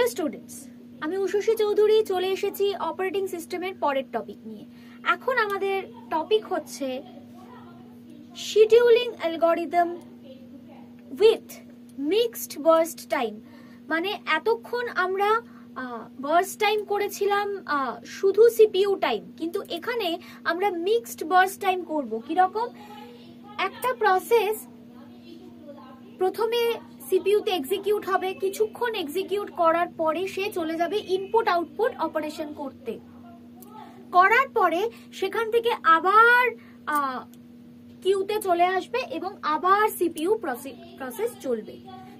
Hello students, আমি উষসী চৌধুরী চলে এসেছি অপারেটিং সিস্টেমের পরের টপিক নিয়ে। এখন আমাদের টপিক হচ্ছে scheduling algorithm with mixed burst time. মানে এতক্ষণ আমরা বার্স্ট টাইম করেছিলাম শুধু সিপিইউ টাইম, কিন্তু এখানে আমরা মিক্সড বার্স্ট টাইম করব। কিরকম? একটা প্রসেস প্রথমে সিপিইউতে এক্সিকিউট হবে, কিছুক্ষণ এক্সিকিউট করার পরে সে চলে যাবে ইনপুট আউটপুট অপারেশন করতে। করার পরে সেখান থেকে আবার কিউতে চলে আসবে এবং আবার সিপিইউ প্রসেস চলবে।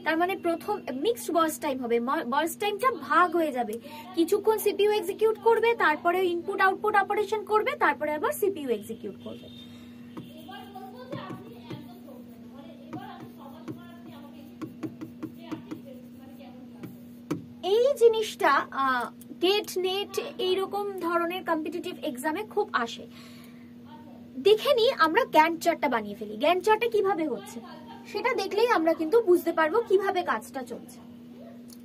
তার মানে প্রথম মিক্সড বার্স্ট টাইম হবে, বার্স্ট টাইমটা ভাগ হয়ে যাবে। কিছুক্ষণ সিপিইউ এক্সিকিউট করবে, তারপরে ইনপুট আউটপুট অপারেশন করবে, তারপরে আবার সিপিইউ এক্সিকিউট করবে। এই জিনিসটা গেট নেট এইরকম ধরনের কম্পিটিটিভ এক্সামে খুব আসে। দেখে নি আমরা গ্যান্ট চার্টটা বানিয়ে ফেলি। গ্যান্ট চার্টটা কিভাবে হচ্ছে সেটা দেখলেই আমরা কিন্তু বুঝতে পারবো কিভাবে কাজটা চলছে।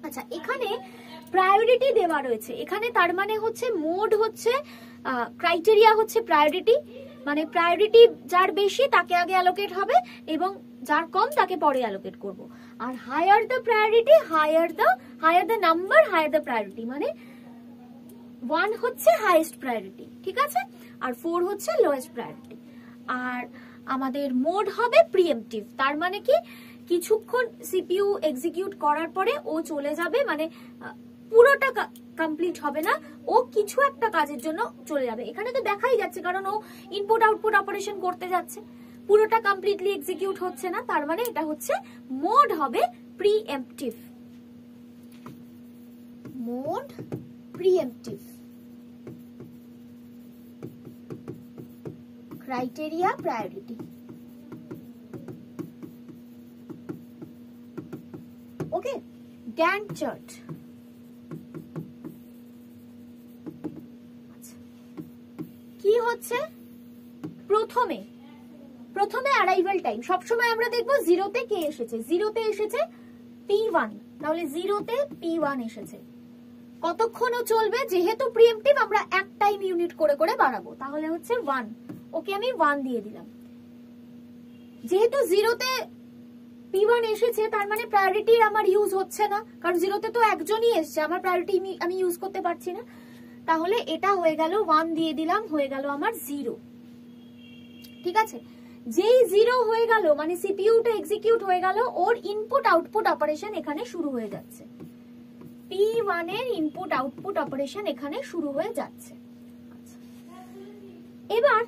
আচ্ছা, এখানে প্রায়োরিটি দেওয়া রয়েছে। এখানে তার মানে হচ্ছে মোড হচ্ছে ক্রাইটেরিয়া হচ্ছে প্রায়োরিটি, মানে প্রায়োরিটি যার বেশি তাকে আগে অ্যালোকেট হবে এবং যার কম তাকে পরে অ্যালোকেট করব। আর higher the priority higher the number higher the priority, মানে 1 হচ্ছে হাইয়েস্ট প্রায়োরিটি, ঠিক আছে, আর 4 হচ্ছে লোয়েস্ট প্রায়োরিটি। আর আমাদের মোড হবে প্রিএম্পটিভ। তার মানে কি, কিছুক্ষণ সিপিইউ এক্সিকিউট করার পরে ও চলে যাবে, মানে পুরোটা কমপ্লিট হবে না, ও কিছু একটা কাজের জন্য চলে যাবে। এখানে তো দেখাই যাচ্ছে কারণ ও ইনপুট আউটপুট অপারেশন করতে যাচ্ছে, পুরোটা কমপ্লিটলি এক্সিকিউট হচ্ছে না। তার মানে এটা হচ্ছে মোড হবে preemptive, mode preemptive. Criteria priority. Okay, Gantt chart. কি হচ্ছে? প্রথমে অ্যারাইভাল টাইম সবসময় আমরা দেখবো জিরোতে কে এসেছে। জিরোতে এসেছে P1, তাহলে জিরোতে P1 এসেছে। কতক্ষণও চলবে? যেহেতু প্রিএম্পটিভ আমরা এক টাইম ইউনিট করে করে বাড়াবো, তাহলে হচ্ছে 1। ওকে, আমি 1 দিয়ে দিলাম। যেহেতু জিরোতে P1 এসেছে তার মানে প্রায়োরিটির আমার ইউজ হচ্ছে না, কারণ জিরোতে তো একজনই এসছে, আমার প্রায়োরিটি আমি ইউজ করতে পারছি না। তাহলে এটা হয়ে গেল 1 দিয়ে দিলাম, হয়ে গেল আমার 0, ঠিক আছে। যেই 0 হয়ে গেল মানে সিপিইউটা এক্সিকিউট হয়ে গেল, ওর ইনপুট আউটপুট অপারেশন এখানে শুরু হয়ে যাচ্ছে। P1 এর ইনপুট আউটপুট অপারেশন এখানে শুরু হয়ে যাচ্ছে। এবার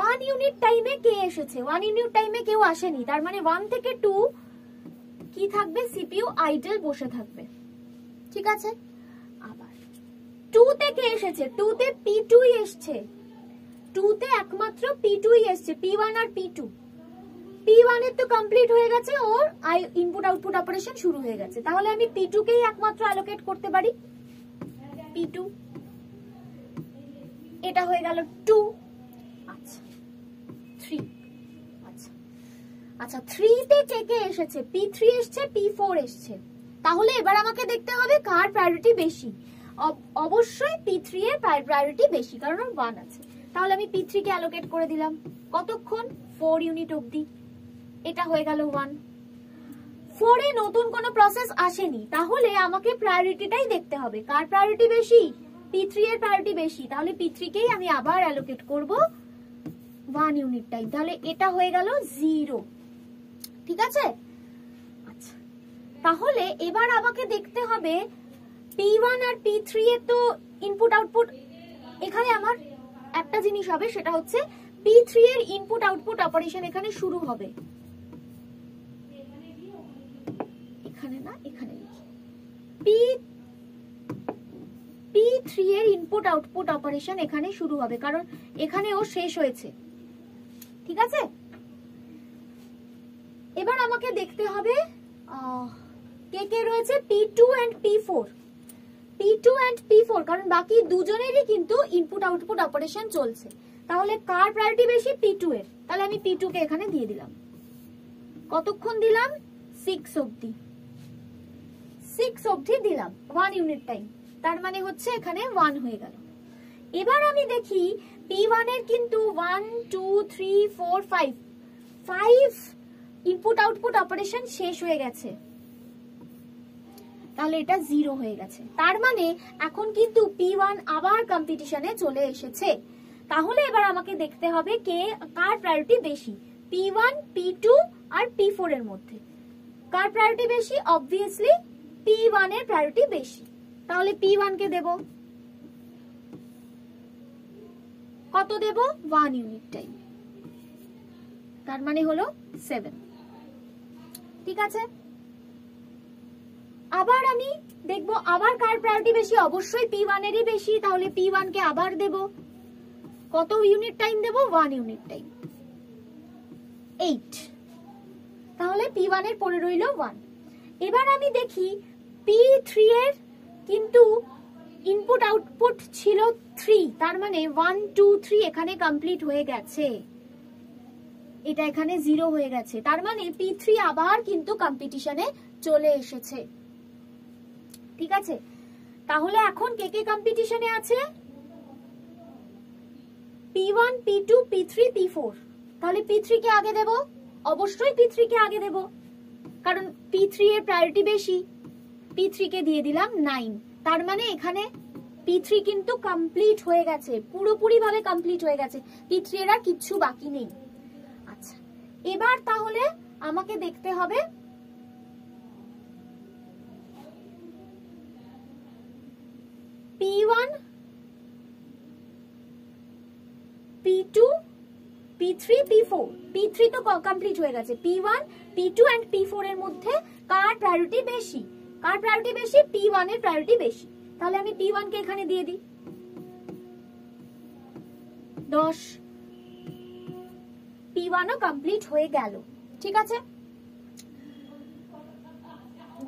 1 ইউনিট টাইমে কে এসেছে? 1 ইউনিট টাইমে কেউ আসেনি, তার মানে 1 থেকে 2 কি থাকবে? সিপিইউ আইডল বসে থাকবে, ঠিক আছে। আবার 2 তে কে এসেছে? 2 তে P2 এসছে। 2 তে একমাত্র P2 এসছে, P1 আর P2। P1 এর তো কমপ্লিট হয়ে গেছে, ওর ইনপুট আউটপুট অপারেশন শুরু হয়ে গেছে। তাহলে আমি P2 কেই একমাত্র অ্যালোকেট করতে পারি, P2। এটা হয়ে গেল 2। আচ্ছা 3। আচ্ছা 3 তে কে কে এসেছে? P3 এসছে, P4 এসছে। তাহলে এবার আমাকে দেখতে হবে কার প্রায়োরিটি বেশি। অবশ্যই P3 এর প্রায়োরিটি বেশি, কারণ ওর 1 আছে। তাহলে আমি P3 কে অ্যালোকেট করে দিলাম। কতক্ষণ? 4 ইউনিট অবধি। এটা হয়ে গেল 1। 4 এ নতুন কোনো প্রসেস আসেনি, তাহলে আমাকে প্রায়োরিটিটাই দেখতে হবে। কার প্রায়োরিটি বেশি? P3 এর প্রায়োরিটি বেশি, তাহলে P3 কেই আমি আবার অ্যালোকেট করব 1 ইউনিট টাইম। তাহলে এটা হয়ে গেল 0, ঠিক আছে। আচ্ছা, তাহলে এবার আমাকে দেখতে হবে P1 আর P3 এর তো ইনপুট আউটপুট। এখানে আমার একটা জিনিস হবে, সেটা হচ্ছে P3 এর ইনপুট আউটপুট অপারেশন এখানে শুরু হবে। এখানে না, এখানে লিখি P3 এর ইনপুট আউটপুট অপারেশন এখানে শুরু হবে, কারণ এখানে ও শেষ হয়েছে, ঠিক আছে। এবার আমাকে দেখতে হবে কে কে রয়েছে, P2 and P4। P2 and P4, কারণ বাকি দুজনেরই কিন্তু ইনপুট আউটপুট অপারেশন চলছে। তাহলে কার প্রায়োরিটি বেশি? P2 এর। তাহলে আমি P2 কে এখানে দিয়ে দিলাম। কতক্ষণ দিলাম? 6 অবধি। 6 অবধি দিলাম 1 ইউনিট টাইম, তার মানে হচ্ছে এখানে 1 হয়ে গেল। এবার আমি দেখি P1 এর কিন্তু 1 2 3 4 5 ইনপুট আউটপুট অপারেশন শেষ হয়ে গেছে, তাহলে এটা 0 হয়ে গেছে। তার মানে এখন কিন্তু P1 আবার কম্পিটিশনে চলে এসেছে। তাহলে এবার আমাকে দেখতে হবে কার প্রায়োরিটি বেশি, P1 P2 আর P4 এর মধ্যে কার প্রায়োরিটি বেশি। অবভিয়াসলি P1 এর প্রায়োরিটি বেশি, তাহলে P1 কে দেব কত দেব 1 ইউনিট টাইম, তার মানে হলো 7। ঠিক আছে, আবার আমি দেখব আবার কার প্রায়োরিটি বেশি, অবশ্যই P1 এরই বেশি, তাহলে P1 কে আবার দেব কত ইউনিট টাইম দেব 1 ইউনিট টাইম 8, তাহলে P1 এর পরে রইল 1। এবার আমি দেখি P3 এর কিন্তু ইনপুট আউটপুট ছিল 3, তার মানে 1 2 3 এখানে কমপ্লিট হয়ে গেছে, এটা এখানে 0 হয়ে গেছে, তার মানে P3 আবার কিন্তু কম্পিটিশনে চলে এসেছে। ঠিক আছে, তাহলে এখন কে কে কম্পিটিশনে আছে, P1 P2 P3 P4, তাহলে P3 কে আগে দেব, অবশ্যই P3 কে আগে দেব, কারণ P3 এর প্রায়োরিটি বেশি। P3 কে দিয়ে দিলাম 9, তার মানে এখানে P3 কিন্তু কমপ্লিট হয়ে গেছে, পুরোপুরি ভাবে কমপ্লিট হয়ে গেছে, P3 এর আর কিচ্ছু বাকি নেই। আচ্ছা, এবার তাহলে আমাকে দেখতে হবে P1 P2 P3 P4, P3 তো কমপ্লিট হয়ে গেছে, P1 P2 এন্ড P4 এর মধ্যে কার প্রায়োরিটি বেশি, কার প্রায়োরিটি বেশি, P1 এর প্রায়োরিটি বেশি, তাহলে আমি P1 কে এখানে দিয়ে দিই 10, P1 ও কমপ্লিট হয়ে গেল। ঠিক আছে,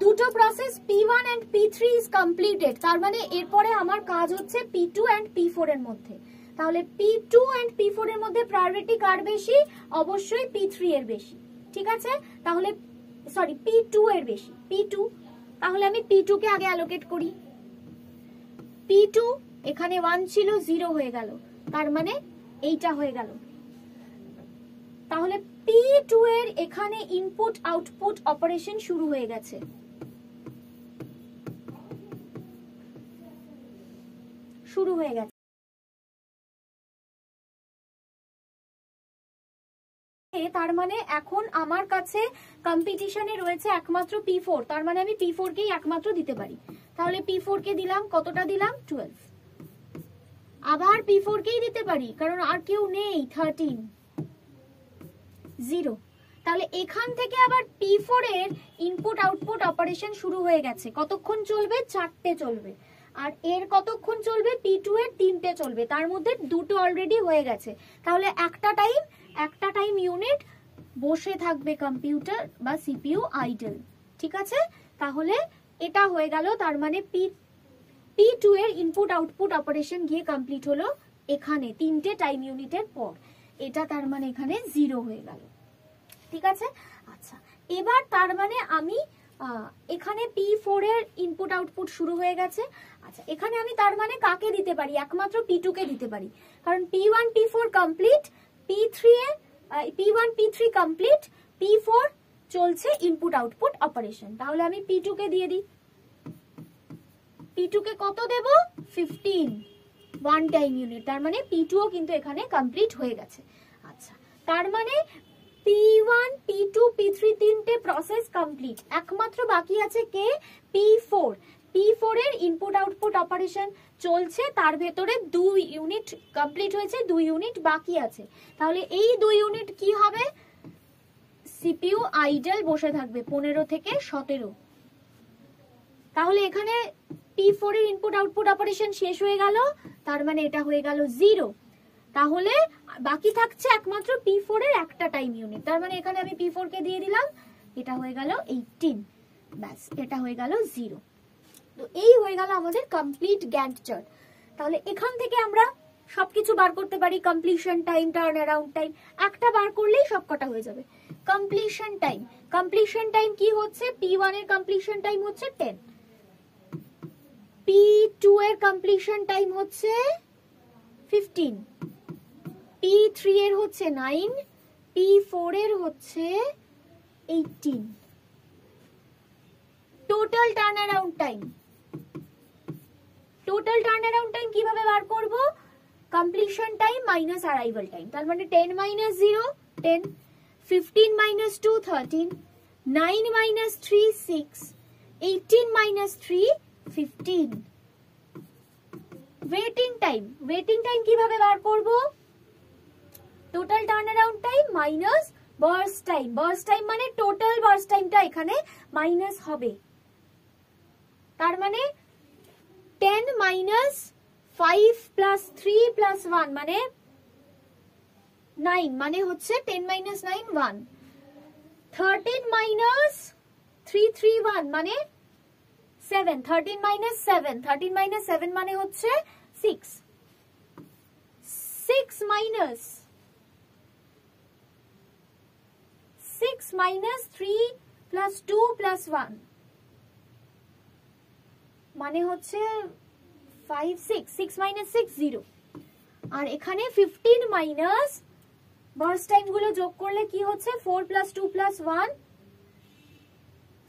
দুটো process P1 and P3 is completed, তার মানে এরপরে আমার কাজ হচ্ছে P2 এন্ড P4 এর মধ্যে, তাহলে P2 এন্ড P4 এর মধ্যে প্রায়োরিটি কার বেশি, অবশ্যই P3 এর বেশি। ঠিক আছে, তাহলে সরি P2 এর বেশি, P2, তাহলে আমি P2 কে আগে অ্যালোকেট করি, P2 এখানে 1 ছিল 0 হয়ে গেল, তার মানে এইটা হয়ে গেল, তাহলে P2 এর এখানে ইনপুট আউটপুট অপারেশন শুরু হয়ে গেছে, তার মানে এখন আমার কাছে কম্পিটিশনে রয়েছে একমাত্র P4, তার মানে আমি P4 কেই একমাত্র দিতে পারি, তাহলে P4 কে দিলাম, কতটা দিলাম 12, আবার P4 কেই দিতে পারি কারণ আর কেউ নেই 13, 0, তাহলে এখান থেকে আবার P4 এর ইনপুট আউটপুট অপারেশন শুরু হয়ে গেছে, কতক্ষণ চলবে, 4টে চলবে, আর এর কতক্ষণ চলবে, P2 এর 3টে চলবে, তার মধ্যে দুটো অলরেডি হয়ে গেছে, তাহলে একটা টাইম ইউনিট বসে থাকবে কম্পিউটার বা সিপিইউ আইডল। ঠিক আছে, তাহলে এটা হয়ে গেল, তার মানে P2 এর ইনপুট আউটপুট অপারেশন গিয়ে কমপ্লিট হলো এখানে 3টে টাইম ইউনিটের পর, এটা তার মানে এখানে 0 হয়ে গেল। ঠিক আছে, আচ্ছা, এবার তার মানে আমি এখানে P4 এর ইনপুট আউটপুট শুরু হয়ে গেছে। আচ্ছা, এখানে আমি তার মানে কাকে দিতে পারি, একমাত্র P2 কে দিতে পারি, কারণ P1 P4 complete, P1 P3 complete, P4 চলছে ইনপুট আউটপুট অপারেশন, তাহলে আমি P2 কে দিয়ে দিই, P2 কে কত দেব 15, 1 টাইম ইউনিট, তার মানে P2 ও কিন্তু এখানে কমপ্লিট হয়ে গেছে। আচ্ছা, তার মানে P1 P2 P3 তিনটে প্রসেস কমপ্লিট, একমাত্র বাকি আছে কে, P4 এর ইনপুট আউটপুট অপারেশন চলছে, তার ভেতরে 2 ইউনিট কমপ্লিট হয়েছে, 2 ইউনিট বাকি আছে, তাহলে এই 2 ইউনিট কি হবে, সিপিইউ আইডল বসে থাকবে 15 থেকে 17, তাহলে এখানে P4 এর ইনপুট আউটপুট অপারেশন শেষ হয়ে গেল, তার মানে এটা হয়ে গেল 0, তাহলে বাকি থাকছে একমাত্র P4 এর একটা টাইম ইউনিট, তার মানে এখানে আমি P4 কে দিয়ে দিলাম, এটা হয়ে গেল 18, ব্যাস এটা হয়ে গেল 0। তো এই হয়ে গেল আমাদের কমপ্লিট গ্যান্ট চার্ট। তাহলে এখান থেকে আমরা সবকিছু বার করতে পারি, completion time, turn around time, একটা বার করলেই সবকটা হয়ে যাবে। কমপ্লিশন টাইম কি হচ্ছে, P1 এর কমপ্লিশন টাইম হচ্ছে 10, P2 এর কমপ্লিশন টাইম হচ্ছে 15, P3 এর হচ্ছে 9, P4 এর হচ্ছে 18। Total turn around time, total turn around time কিভাবে বার করব? Completion time minus arrival time, তার মানে 10 minus 0 10, 15 minus 2 13, 9 minus 3 6, 18 minus 3 15। Waiting time, waiting time কিভাবে বার করব? Total turn around time minus burst time, burst time মানে total burst টাইমটা এখানে minus হবে, তার মানে 10 মাইনাস 5 প্লাস 3 প্লাস 1 মানে 9, মানে হচ্ছে 10 মাইনাস 9 1, 13 মাইনাস 3 3 1 মানে 7, 13 মাইনাস 7, 13 মাইনাস 7 মানে হচ্ছে 6, 6 মাইনাস 3 প্লাস 2 প্লাস 1 মানে হচ্ছে 5 6, 6 মাইনাস 6 0। আর এখানে 15 মাইনাস বার্স্ট টাইম গুলো যোগ করলে কি হচ্ছে 4 প্লাস 2 প্লাস 1,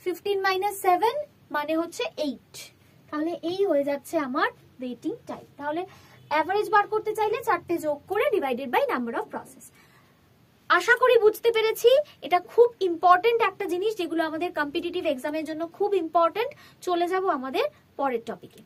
15 মাইনাস 7 মানে হচ্ছে 8। তাহলে এই হয়ে যাচ্ছে আমার ওয়েটিং টাইম। তাহলে অ্যাভারেজ বার করতে চাইলে 4টে যোগ করে divided by number of process. আশা করি বুঝতে পেরেছি, এটা খুব ইম্পর্টেন্ট একটা জিনিস যেগুলো আমাদের কম্পিটিটিভ এক্সামের জন্য খুব ইম্পর্টেন্ট। চলে যাব আমাদের পরের টপিকে।